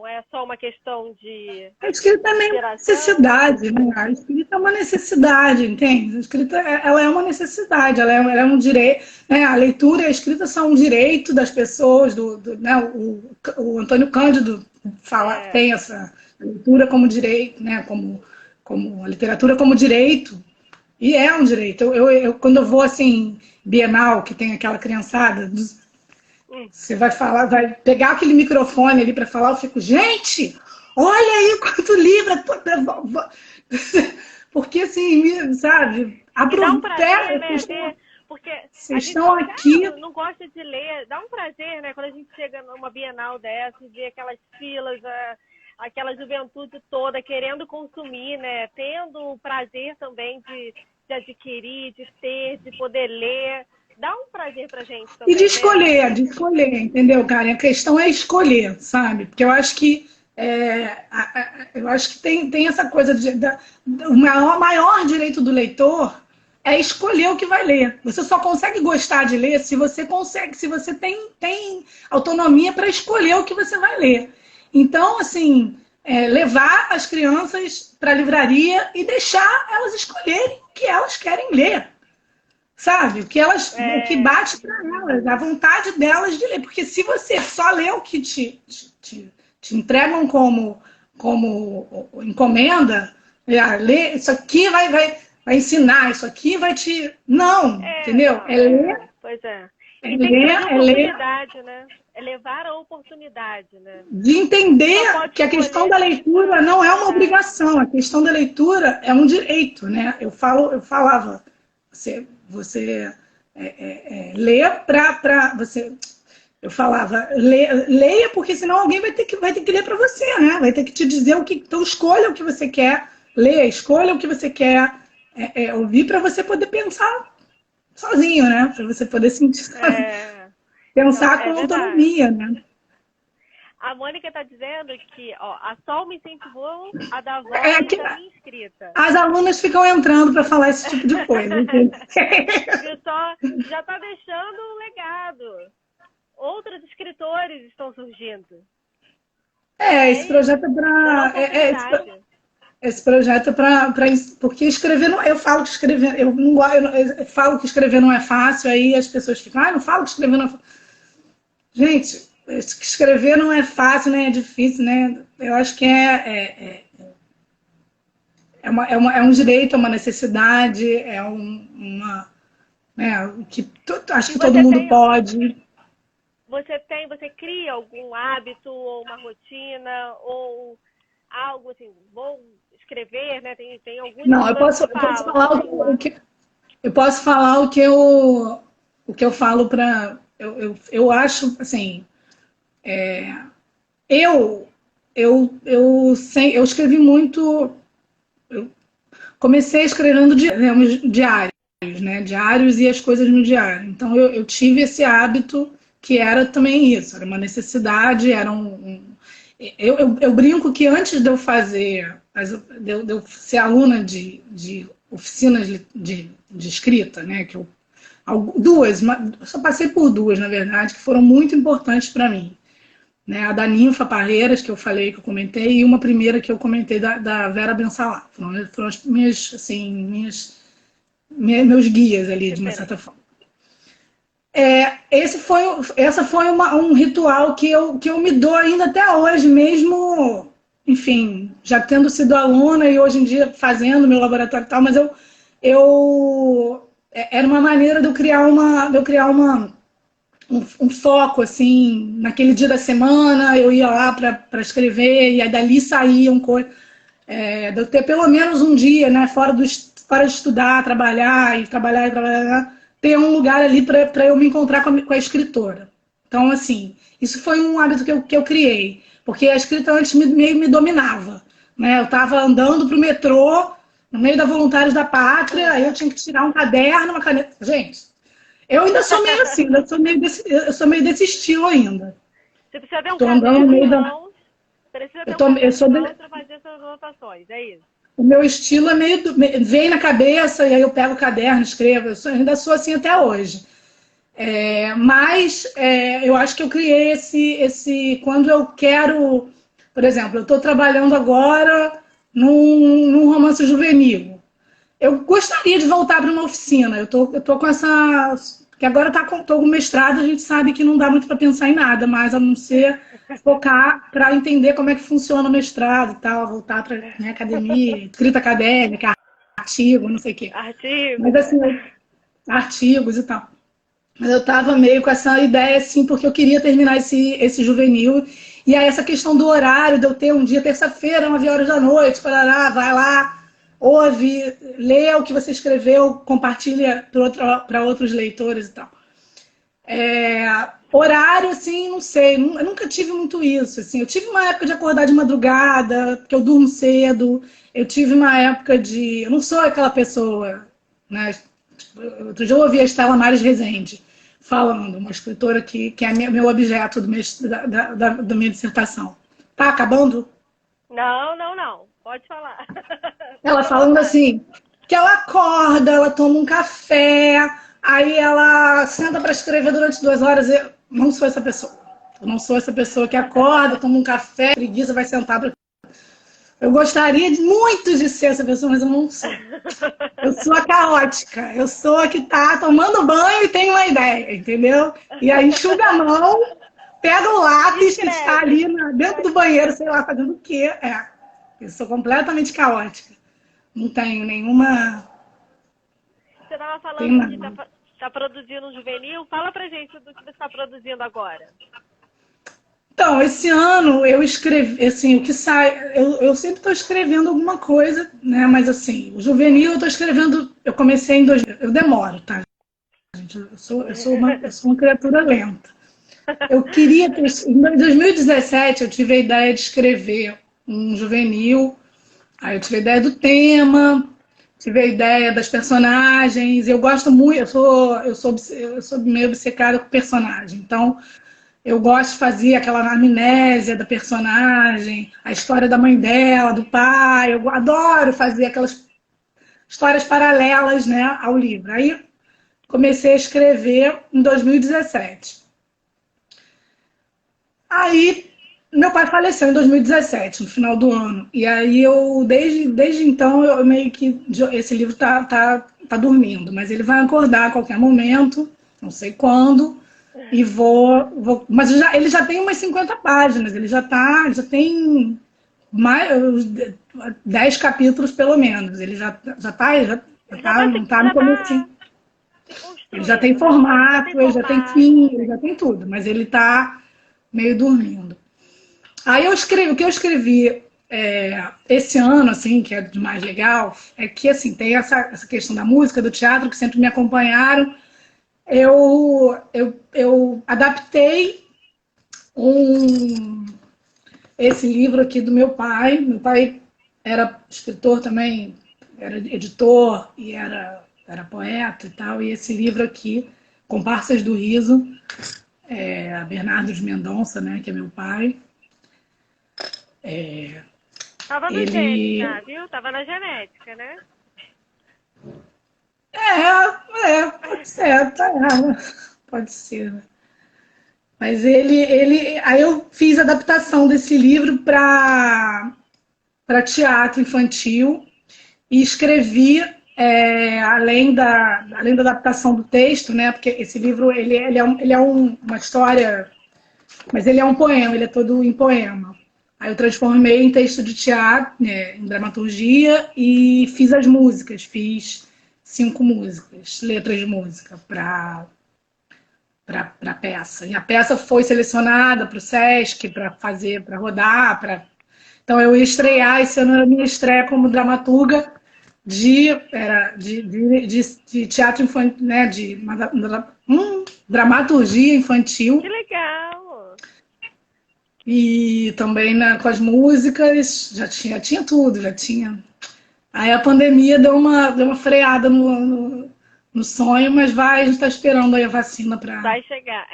é só uma questão de... A escrita é uma necessidade, né? A escrita é uma necessidade, entende? A escrita ela é uma necessidade, ela é um direito, né? A leitura e a escrita são um direito das pessoas, né? O Antônio Cândido tem essa leitura como direito, né? Como a literatura como direito, e é um direito. Quando eu vou, assim, Bienal, que tem aquela criançada... Você vai falar, vai pegar aquele microfone ali para falar, eu fico, gente, olha aí quanto livro! Porque assim, sabe, dá um prazer, né? Porque vocês estão aqui. Não gosta de ler, dá um prazer, né? Quando a gente chega numa Bienal dessa e vê aquelas filas, aquela juventude toda querendo consumir, né? Tendo o prazer também de adquirir, de ter, de poder ler. Dá um prazer pra gente também. E de escolher, entendeu, cara? A questão é escolher, sabe? Porque eu acho que tem essa coisa o maior direito do leitor é escolher o que vai ler. Você só consegue gostar de ler se você tem autonomia para escolher o que você vai ler. Então, assim, levar as crianças para a livraria e deixar elas escolherem o que elas querem ler. Sabe? O que bate para elas, a vontade delas de ler. Porque se você só lê o que te entregam como encomenda, ler, isso aqui vai ensinar, isso aqui vai te... Não, entendeu? É ler. Pois é. E tem oportunidade, né? É levar a oportunidade, né? De entender que a questão da leitura não é uma obrigação, a questão da leitura é um direito, né? Eu falava, você lê para você... Eu falava, leia porque senão alguém vai ter que ler para você, né? Vai ter que te dizer o que... Então escolha o que você quer ler, escolha o que você quer ouvir para você poder pensar sozinho, né? Para você poder sentir pensar com autonomia, né? A Mônica está dizendo que a Sol me incentivou a dar voz à minha escrita. As alunas ficam entrando para falar esse tipo de coisa. Já está deixando um legado. Outros escritores estão surgindo. Esse projeto é para... Esse projeto é para... Porque escrever não... Eu falo que escrever... Eu falo que escrever não é fácil, aí as pessoas ficam... eu não falo que escrever não é fácil. Gente... Escrever não é fácil, nem é difícil, né? Eu acho que é um direito, é uma necessidade, uma... Né, acho que todo mundo pode. Você cria algum hábito ou uma rotina ou algo assim, vou escrever, né? Tem alguns. Não, eu posso falar eu posso falar o que eu falo para eu acho assim, eu escrevi muito, eu comecei escrevendo diários, né? Diários e as coisas no diário. Então eu tive esse hábito que era também isso, era uma necessidade, era eu brinco que antes de eu fazer, de eu ser aluna de oficinas de escrita, né? Duas, eu só passei por duas, na verdade, que foram muito importantes para mim. Né? A da Ninfa Parreiras, que eu falei, que eu comentei, e uma primeira que eu comentei da Vera Bensalá. Foram as minhas, assim, meus guias ali, de uma certa forma. Essa foi um ritual que eu me dou ainda até hoje, mesmo, enfim, já tendo sido aluna e hoje em dia fazendo meu laboratório e tal, mas era uma maneira de eu criar um foco, assim, naquele dia da semana, eu ia lá para escrever, e aí dali saíam coisas. De eu ter pelo menos um dia, né, fora de estudar, trabalhar, ter um lugar ali para eu me encontrar com a escritora. Então, assim, isso foi um hábito que eu criei, porque a escrita antes meio me dominava. Né? Eu estava andando para o metrô, no meio da Voluntários da Pátria, aí eu tinha que tirar um caderno, uma caneta. Gente, eu ainda sou meio assim, eu sou meio desse estilo ainda. Você precisa ter um caderno em mãos, para fazer essas anotações, é isso? O meu estilo é vem na cabeça e aí eu pego o caderno, escrevo. Ainda sou assim até hoje. Mas eu acho que eu criei quando eu quero... Por exemplo, eu estou trabalhando agora num romance juvenil. Eu gostaria de voltar para uma oficina. Eu tô com essa... Porque agora tô com mestrado, a gente sabe que não dá muito para pensar em nada, mas a não ser focar para entender como é que funciona o mestrado e tal, voltar para minha academia, escrita acadêmica, artigo, não sei o quê. Mas assim, artigos e tal. Mas eu estava meio com essa ideia, assim, porque eu queria terminar esse juvenil. E aí essa questão do horário, de eu ter um dia, terça-feira, 9 horas da noite, parará, vai lá, ouve, lê o que você escreveu, compartilha para outros leitores e tal. Horário, assim, não sei, eu nunca tive muito isso. Assim. Eu tive uma época de acordar de madrugada, porque eu durmo cedo. Eu tive uma época de... Eu não sou aquela pessoa, né? Outro dia eu ouvi a Estela Maris Rezende falando, uma escritora que é meu objeto da minha dissertação. Tá acabando? Não. Pode falar. Ela falando assim, que ela acorda, ela toma um café, aí ela senta para escrever durante 2 horas. Eu não sou essa pessoa. Eu não sou essa pessoa que acorda, toma um café, preguiça, vai sentar para... Eu gostaria muito de ser essa pessoa, mas eu não sou. Eu sou a caótica. Eu sou a que tá tomando banho e tem uma ideia, entendeu? E aí enxuga a mão, pega o lápis que está ali dentro do banheiro, sei lá, fazendo o quê. Eu sou completamente caótica. Não tenho nenhuma... Você estava falando que está produzindo um juvenil. Fala pra gente do que você está produzindo agora. Então, esse ano eu escrevi, assim, o que sai... Eu sempre estou escrevendo alguma coisa, né? Mas, assim, o juvenil eu estou escrevendo... Eu comecei em 2000... Eu demoro, tá, gente? Eu sou uma criatura lenta. Eu queria... Em 2017 eu tive a ideia de escrever um juvenil. Aí eu tive a ideia do tema, tive a ideia das personagens. Eu gosto muito, eu sou meio obcecada com personagem. Então, eu gosto de fazer aquela amnésia da personagem, a história da mãe dela, do pai. Eu adoro fazer aquelas histórias paralelas, né, ao livro. Aí comecei a escrever em 2017. Aí meu pai faleceu em 2017, no final do ano. E aí eu, desde então, eu meio que... Esse livro tá dormindo, mas ele vai acordar a qualquer momento, não sei quando, e vou mas ele já tem umas 50 páginas, ele já tem mais 10 capítulos pelo menos. Ele já tá, não tá no começo. Ele já tem formato, ele já tem fim, ele já tem tudo, mas ele tá meio dormindo. Aí o que eu escrevi esse ano, assim, que é de mais legal, é que assim, tem essa questão da música, do teatro, que sempre me acompanharam. Eu adaptei esse livro aqui do meu pai. Meu pai era escritor também, era editor e era poeta e tal. E esse livro aqui, Comparsas do Riso, Bernardo de Mendonça, né, que é meu pai. Tava no gene já, viu? Tava na genética, né? Pode ser, tá errado. Pode ser, né? Mas aí eu fiz a adaptação desse livro para teatro infantil e escrevi, além da adaptação do texto, né? Porque esse livro ele é uma história, mas ele é um poema, ele é todo em poema. Aí eu transformei em texto de teatro, né, em dramaturgia, e fiz as músicas, fiz 5 músicas, letras de música para a peça. E a peça foi selecionada para o Sesc, para rodar. Então eu ia estrear, esse ano era a minha estreia como dramaturga de teatro infantil, né, de dramaturgia infantil. Que legal! E também com as músicas, já tinha tudo, já tinha. Aí a pandemia deu uma freada no sonho, mas a gente está esperando aí a vacina para. Vai chegar,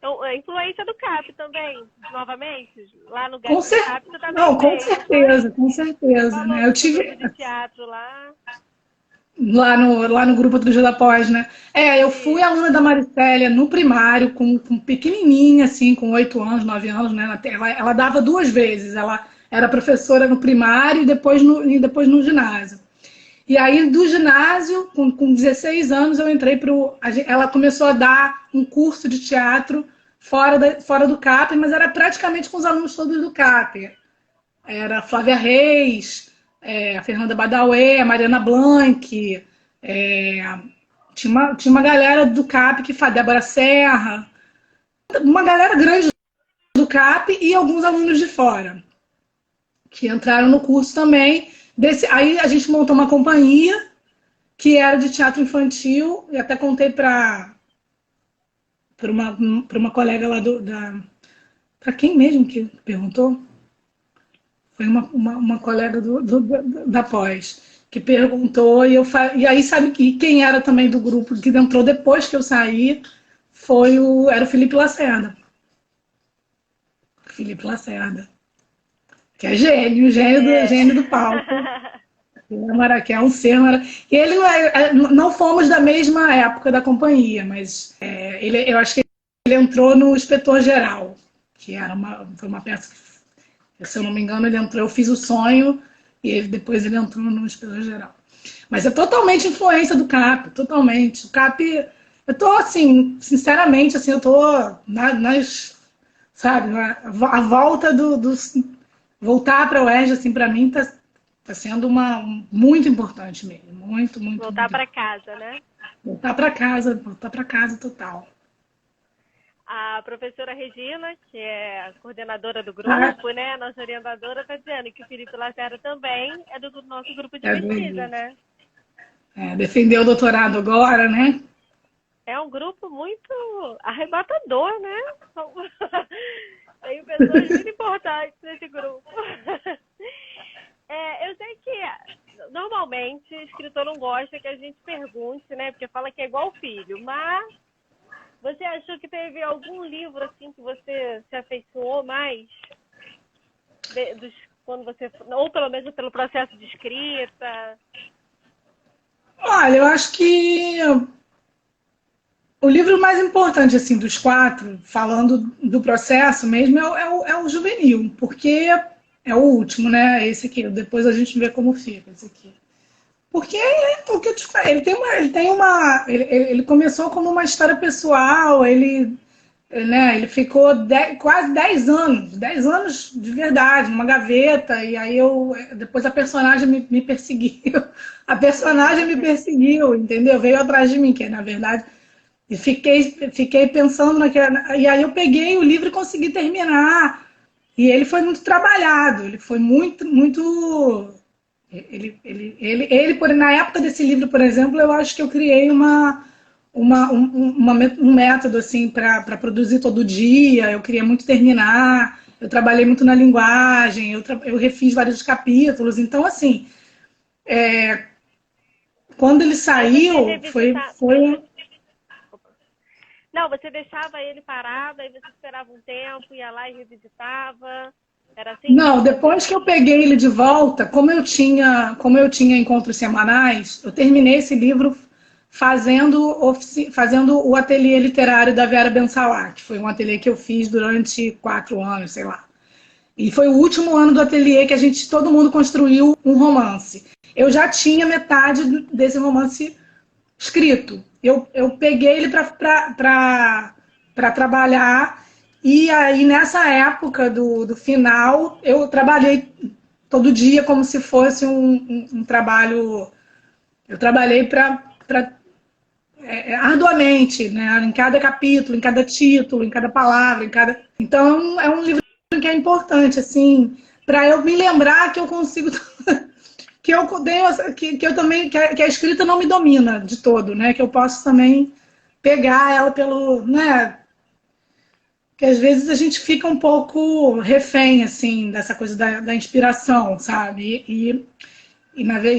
A influência do CAP também, novamente, lá no Com CAP, você também Não, com fez, certeza, né? Eu tive de teatro lá. Lá no grupo do Dia da Pós, né? Eu fui aluna da Maricélia no primário, com pequenininha, assim, com 8 anos, 9 anos, né? Ela dava 2 vezes. Ela era professora no primário e depois no ginásio. E aí, do ginásio, com 16 anos, eu entrei ela começou a dar um curso de teatro fora do CAP, mas era praticamente com os alunos todos do CAP. Era a Flávia Reis, a Fernanda Badauê, a Mariana Blanc, tinha uma galera do CAP que fazia, Débora Serra, uma galera grande do CAP e alguns alunos de fora que entraram no curso também. Aí a gente montou uma companhia que era de teatro infantil, e até contei para uma colega lá para quem mesmo que perguntou? Foi uma colega da pós que perguntou, e aí sabe quem era também do grupo que entrou depois que eu saí era o Felipe Lacerda. Felipe Lacerda, que é gênio do palco. Que é um ser. E ele não fomos da mesma época da companhia, mas eu acho que ele entrou no Inspetor Geral, que foi uma peça que, se eu não me engano, ele entrou. Eu fiz o sonho e depois ele entrou no Inspetor Geral. Mas é totalmente influência do CAP, totalmente. O CAP, eu tô assim, sinceramente, assim, eu tô sabe, a volta voltar para o UERJ, assim, para mim tá sendo muito importante mesmo, muito. Voltar para casa, né? Voltar para casa total. A professora Regina, que é a coordenadora do grupo, né, a nossa orientadora, está dizendo que o Felipe Lacerda também é do nosso grupo de pesquisa, né? Defendeu o doutorado agora, né? É um grupo muito arrebatador, né? Tem pessoas muito importantes nesse grupo. Eu sei que normalmente o escritor não gosta que a gente pergunte, né? Porque fala que é igual filho, mas você achou que teve algum livro assim que você se afeiçoou mais? Quando você, ou pelo menos pelo processo de escrita? Olha, eu acho que o livro mais importante assim dos 4, falando do processo mesmo, é o Juvenil, porque é o último, né? Esse aqui. Depois a gente vê como fica esse aqui. Porque o que eu te falei, ele começou como uma história pessoal, ele né, ele ficou quase 10 anos de verdade, numa gaveta, e aí depois a personagem me perseguiu. A personagem me perseguiu, entendeu? Veio atrás de mim, que na verdade. E fiquei pensando naquela. E aí eu peguei o livro e consegui terminar. E ele foi muito trabalhado, ele foi muito. Na época desse livro, por exemplo, eu acho que eu criei um método assim para produzir todo dia. Eu queria muito terminar. Eu trabalhei muito na linguagem. Eu refiz vários capítulos. Então, assim, quando ele saiu, foi. Não, você deixava ele parado, aí você esperava um tempo, ia lá e revisitava. Era assim? Não, depois que eu peguei ele de volta, como eu tinha encontros semanais, eu terminei esse livro fazendo o ateliê literário da Vera Bensalah, que foi um ateliê que eu fiz durante 4 anos, sei lá. E foi o último ano do ateliê que todo mundo construiu um romance. Eu já tinha metade desse romance escrito. Eu peguei ele para trabalhar, e aí nessa época do final, eu trabalhei todo dia como se fosse um trabalho. Eu trabalhei arduamente, né? Em cada capítulo, em cada título, em cada palavra, em cada. Então é um livro que é importante, assim, para eu me lembrar que eu consigo. Que eu também que a escrita não me domina de todo, né? Que eu posso também pegar ela pelo, né? Que às vezes a gente fica um pouco refém assim dessa coisa da inspiração, sabe? E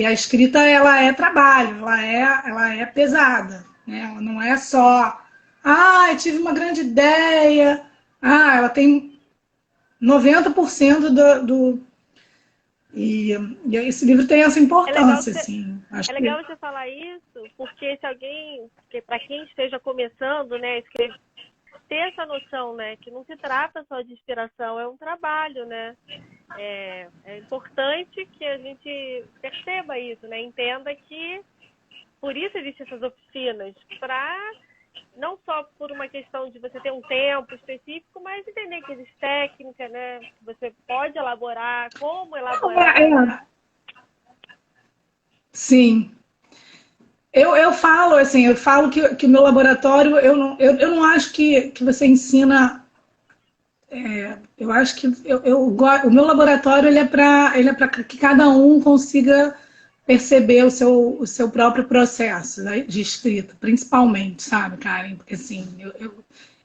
a escrita ela é trabalho, ela é pesada, né? Ela não é só eu tive uma grande ideia, ela tem 90% e esse livro tem essa importância, assim. É legal você falar isso, porque para quem esteja começando, né, ter essa noção, né, que não se trata só de inspiração, é um trabalho, né. É importante que a gente perceba isso, né, entenda que por isso existem essas oficinas, não só por uma questão de você ter um tempo específico, mas entender que existe técnica, né? Que você pode elaborar, como elaborar. Sim. Eu falo que o meu laboratório, eu não acho que você ensina. Eu acho que o meu laboratório ele é para que cada um consiga perceber o seu próprio processo, né, de escrita, principalmente, sabe, Karen? Porque assim,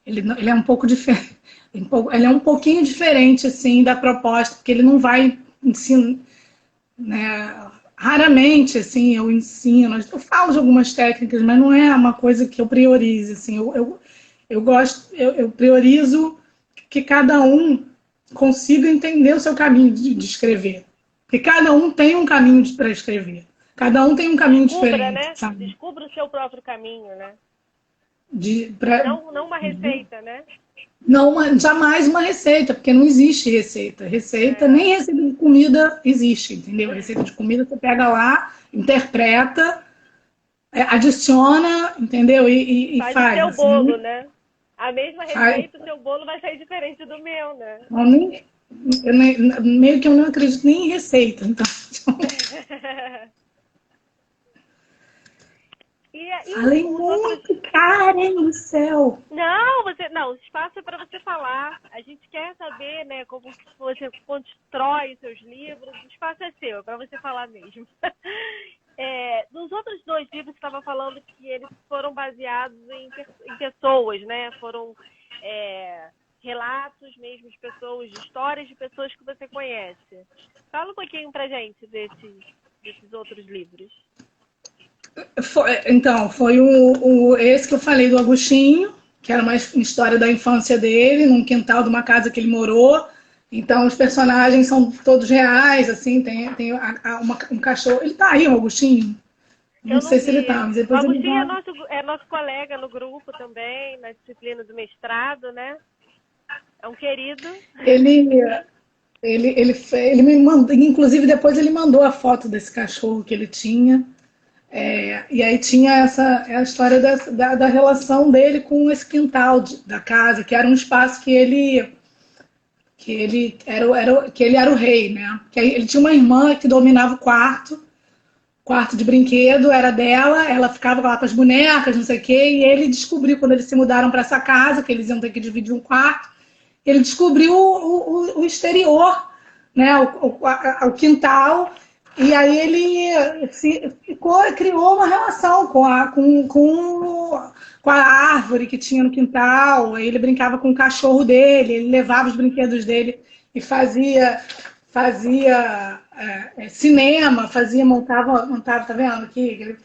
ele é um pouco diferente, ele é um pouquinho diferente assim da proposta, porque ele não vai ensinar, né? Raramente assim eu ensino, eu falo de algumas técnicas, mas não é uma coisa que eu priorize, assim, eu priorizo que cada um consiga entender o seu caminho de escrever. Porque cada um tem um caminho para escrever. Cada um tem um caminho diferente, né? sabe? Descubra o seu próprio caminho, né? Não uma receita, né? Não, jamais uma receita, porque não existe receita. Nem receita de comida existe, entendeu? Receita de comida você pega lá, interpreta, adiciona, entendeu? E faz. O seu bolo, né? A mesma receita, o seu bolo vai sair diferente do meu, né? Meio que eu não acredito nem em receita, então. Falei muito, Karen do céu. Não, o espaço é para você falar. A gente quer saber, né, como você constrói seus livros. O espaço é seu, é para você falar mesmo. Nos outros 2 livros, você estava falando que eles foram baseados em pessoas, né? Foram relatos mesmo de pessoas, de histórias de pessoas que você conhece. Fala um pouquinho pra gente desses outros livros. Foi esse que eu falei do Agostinho, que era uma história da infância dele, num quintal de uma casa que ele morou. Então, os personagens são todos reais, assim, tem um cachorro. Ele tá aí, o Agostinho? Não sei se ele tá, mas depois o Agostinho é nosso colega no grupo também, na disciplina do mestrado, né? É um querido. Ele me mandou, inclusive depois ele mandou a foto desse cachorro que ele tinha. E aí tinha a história da relação dele com esse quintal da casa, que era um espaço que ele era o rei, né? Que aí ele tinha uma irmã que dominava o quarto de brinquedo era dela, ela ficava lá com as bonecas, não sei o quê, e ele descobriu, quando eles se mudaram para essa casa, que eles iam ter que dividir um quarto, ele descobriu o exterior, né, o quintal, e aí ele criou uma relação com a árvore que tinha no quintal, aí ele brincava com o cachorro dele, ele levava os brinquedos dele e fazia cinema, montava, tá vendo aqui?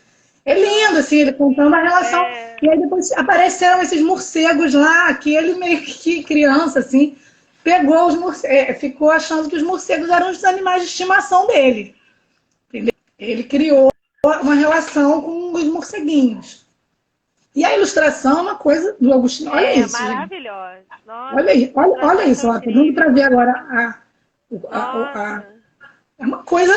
É lindo, assim, ele contando a relação. E aí depois apareceram esses morcegos lá, que ele meio que criança, assim, pegou os morcegos, ficou achando que os morcegos eram os animais de estimação dele. Entendeu? Ele criou uma relação com os morceguinhos. E a ilustração é uma coisa do Agostinho. Olha isso. Maravilhosa. Nossa, olha isso, ó, tá dando para ver agora é uma coisa,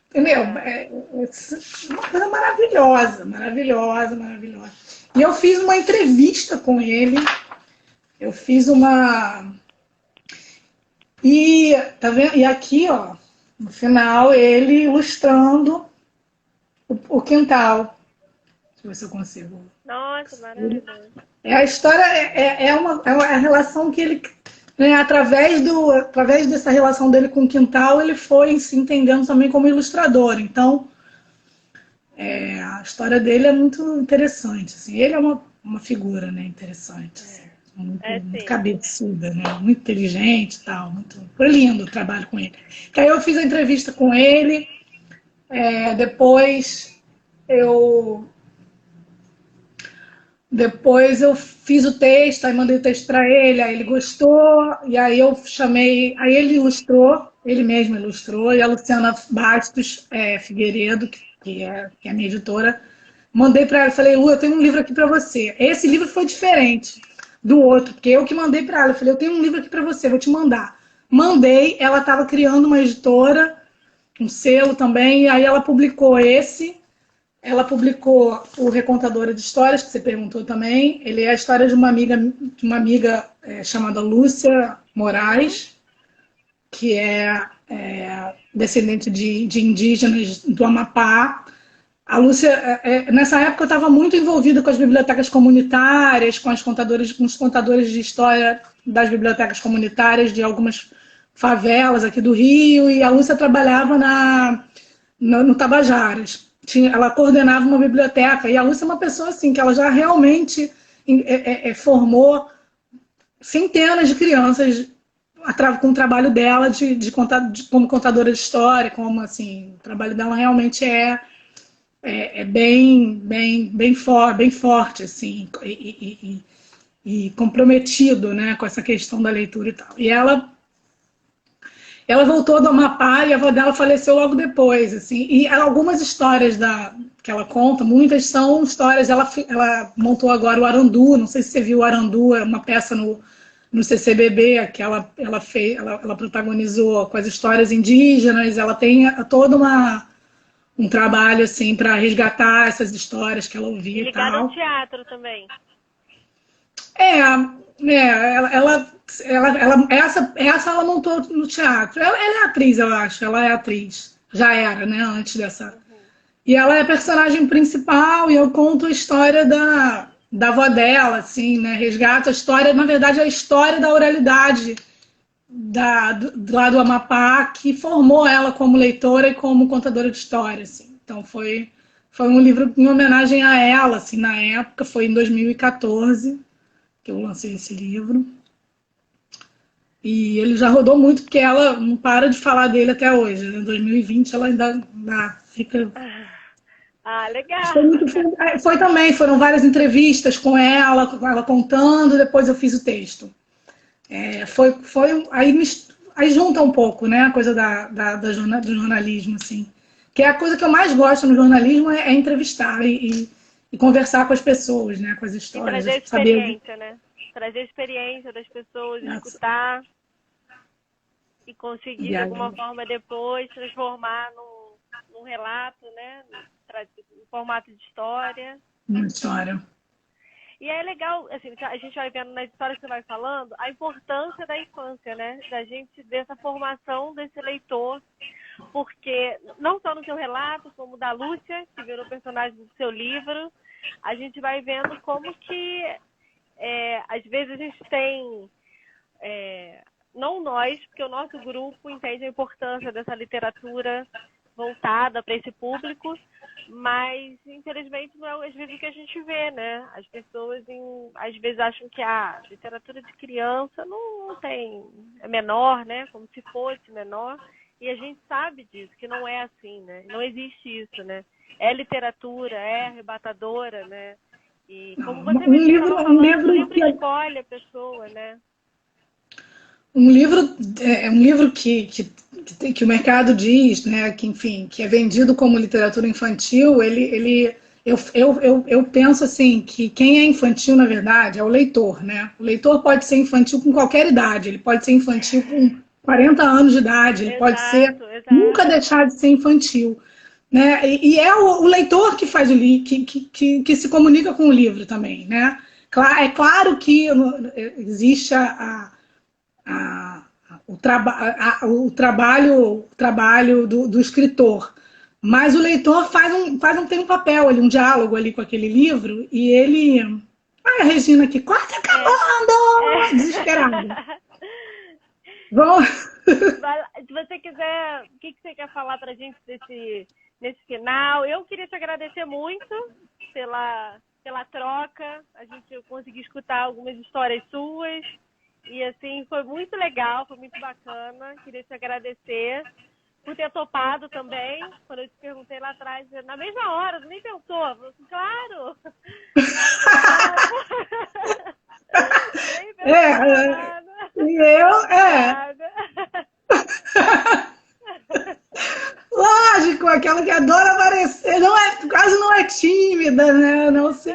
entendeu? É uma coisa maravilhosa, maravilhosa, maravilhosa. E eu fiz uma entrevista com ele. Eu fiz uma. E, tá vendo? E aqui, ó, no final, ele ilustrando o quintal. Deixa eu ver se eu consigo. Nossa, maravilhoso. A história é a relação que ele. Né, através dessa relação dele com o quintal, ele foi se entendendo também como ilustrador. Então, a história dele é muito interessante. Assim. Ele é uma figura, né, interessante. Assim, muito cabeçuda, né, muito inteligente e tal. Foi lindo o trabalho com ele. Então, aí eu fiz a entrevista com ele. Depois eu fiz o texto, aí mandei o texto para ele, aí ele gostou, e aí eu chamei, aí ele ilustrou, ele mesmo ilustrou, e a Luciana Bastos Figueiredo, que é a minha editora, mandei para ela, falei, Lu, eu tenho um livro aqui para você. Esse livro foi diferente do outro, porque eu que mandei para ela, eu falei, eu tenho um livro aqui para você, vou te mandar. Mandei, ela estava criando uma editora, um selo também, e aí ela publicou esse. Ela publicou o Recontadora de Histórias, que você perguntou também. Ele é a história de uma amiga chamada Lúcia Moraes, que é descendente de indígenas do Amapá. A Lúcia, nessa época, eu estava muito envolvida com as bibliotecas comunitárias, com os contadores de história das bibliotecas comunitárias de algumas favelas aqui do Rio, e a Lúcia trabalhava no Tabajaras. Ela coordenava uma biblioteca, e a Lúcia é uma pessoa assim, que ela já realmente formou centenas de crianças com o trabalho dela como contadora de história, como assim, o trabalho dela realmente é bem forte, assim, e comprometido, né, com essa questão da leitura e tal. E ela voltou do Amapá e a avó dela faleceu logo depois, assim. E algumas histórias que ela conta, muitas são histórias. Ela montou agora o Arandu, não sei se você viu o Arandu, é uma peça no CCBB que ela protagonizou com as histórias indígenas. Ela tem todo um trabalho assim para resgatar essas histórias que ela ouvia e tal. Ligada ao teatro também. Essa ela montou no teatro. Ela é atriz, eu acho. Ela é atriz. Já era, né? Antes dessa. E ela é a personagem principal e eu conto a história da avó dela, assim, né? Resgato a história, na verdade, a história da oralidade lá do Amapá, que formou ela como leitora e como contadora de história, assim. Então foi um livro em homenagem a ela, assim, na época, foi em 2014 que eu lancei esse livro. E ele já rodou muito, porque ela não para de falar dele até hoje. Em 2020 ela ainda fica... Legal! Foi também, foram várias entrevistas com ela contando, depois eu fiz o texto. Aí junta um pouco, né, a coisa do jornalismo, assim. Que é a coisa que eu mais gosto no jornalismo, é entrevistar e conversar com as pessoas, né, com as histórias. E trazer experiência, né? Trazer a experiência das pessoas, escutar e conseguir, de alguma forma, depois transformar num relato, né? formato de história. Uma história. E é legal, assim, a gente vai vendo nas histórias que você vai falando, a importância da infância, né? Da gente, dessa formação desse leitor, porque não só no seu relato, como da Lúcia, que virou personagem do seu livro, a gente vai vendo como que, às vezes a gente tem, não nós, porque o nosso grupo entende a importância dessa literatura voltada para esse público, mas infelizmente não é às vezes o que a gente vê, né? As pessoas às vezes acham que a literatura de criança não tem, é menor, né? Como se fosse menor, e a gente sabe disso, que não é assim, né? Não existe isso, né? É literatura, é arrebatadora, né? E como você me estava falando, o livro escolhe a pessoa, né? Um livro que o mercado diz, né, que, enfim, que é vendido como literatura infantil, eu penso assim, que quem é infantil, na verdade, é o leitor, né? O leitor pode ser infantil com qualquer idade, ele pode ser infantil com 40 anos de idade, ele pode ser, nunca deixar de ser infantil. Né? E é o leitor que faz que se comunica com o livro também, né? É claro que existe o trabalho do escritor, mas o leitor tem um papel ali, um diálogo ali com aquele livro, e ele... Ai, a Regina aqui, quase acabando! Desesperada. Bom... Se você quiser, o que você quer falar pra gente nesse final? Eu queria te agradecer muito pela troca. A gente conseguiu escutar algumas histórias suas. E, assim, foi muito legal, foi muito bacana. Queria te agradecer por ter topado também. Quando eu te perguntei lá atrás, na mesma hora, você nem pensou. Eu falei assim, claro! Nem pensou nada. Lógico, aquela que adora aparecer, quase não é tímida, né? Não sei.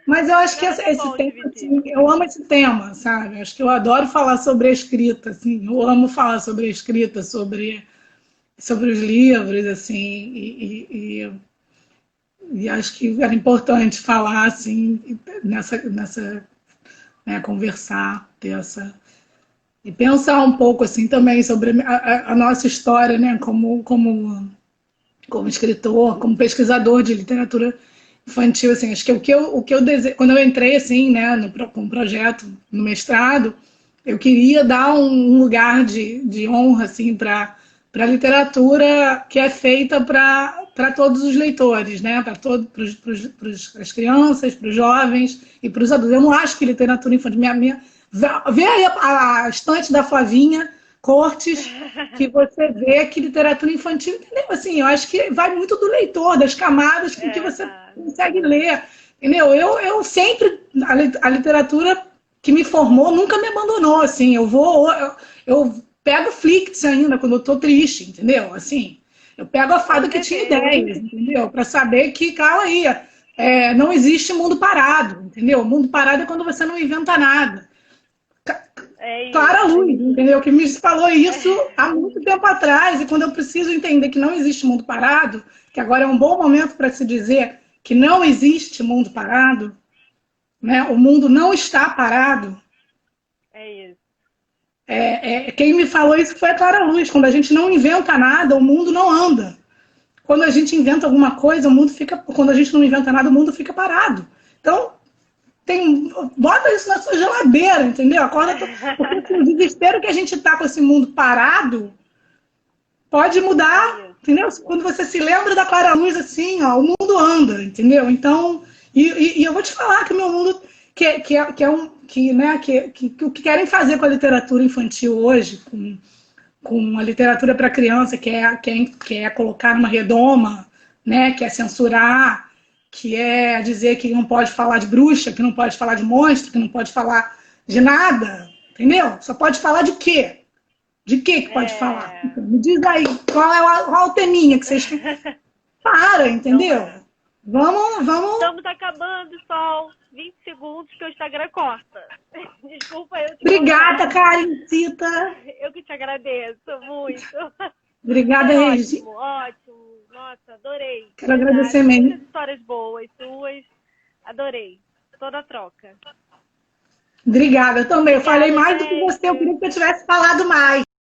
Mas eu acho que esse tema, assim, eu amo esse tema, sabe? Acho que eu adoro falar sobre a escrita, assim. Eu amo falar sobre a escrita, sobre os livros, assim, e acho que era importante falar, assim, né, conversar, e pensar um pouco, assim, também sobre a nossa história, né, como escritor, como pesquisador de literatura infantil, assim, acho que o que eu desejo, quando eu entrei, assim, né, com o projeto no mestrado, eu queria dar um lugar de honra, assim, para a literatura que é feita para todos os leitores, né, para as crianças, para os jovens e para os adultos. Eu não acho que literatura infantil, vê aí a estante da Flavinha Cortes, que você vê que literatura infantil, entendeu? Assim, eu acho que vai muito do leitor, das camadas com que você consegue ler, entendeu? Eu sempre, a literatura que me formou nunca me abandonou, assim, eu pego Flix ainda quando eu tô triste, entendeu? Assim, eu pego a fada que tinha ideias, entendeu? Para saber que, calma aí, não existe mundo parado, entendeu? Mundo parado é quando você não inventa nada. Clara Luz, entendeu? Que me falou isso há muito tempo atrás, e quando eu preciso entender que não existe mundo parado, que agora é um bom momento para se dizer que não existe mundo parado, né? O mundo não está parado. É isso. Quem me falou isso foi a Clara Luz. Quando a gente não inventa nada, o mundo não anda. Quando a gente inventa alguma coisa, quando a gente não inventa nada, o mundo fica parado. Então, bota isso na sua geladeira, entendeu? Porque o desespero que a gente tá com esse mundo parado pode mudar, entendeu? Quando você se lembra da Clara Luz, assim, ó, o mundo anda, entendeu? Então, e eu vou te falar que o meu mundo, o que querem fazer com a literatura infantil hoje, com a literatura para criança, que é colocar numa redoma, né? Que é censurar, que é dizer que não pode falar de bruxa, que não pode falar de monstro, que não pode falar de nada, entendeu? Só pode falar de quê? De que pode falar? Então, me diz aí, qual o teminha que vocês... Para, entendeu? Vamos... Estamos acabando, Sol. 20 segundos que o Instagram corta. Desculpa eu te Obrigada, Karencita. Eu que te agradeço muito. Obrigada, Regina. Ótimo. Nossa, adorei. Quero agradecer mesmo. Muitas histórias boas suas. Adorei. Toda a troca. Obrigada, eu também. Eu falei mais do que gente. você, eu queria que eu tivesse falado mais.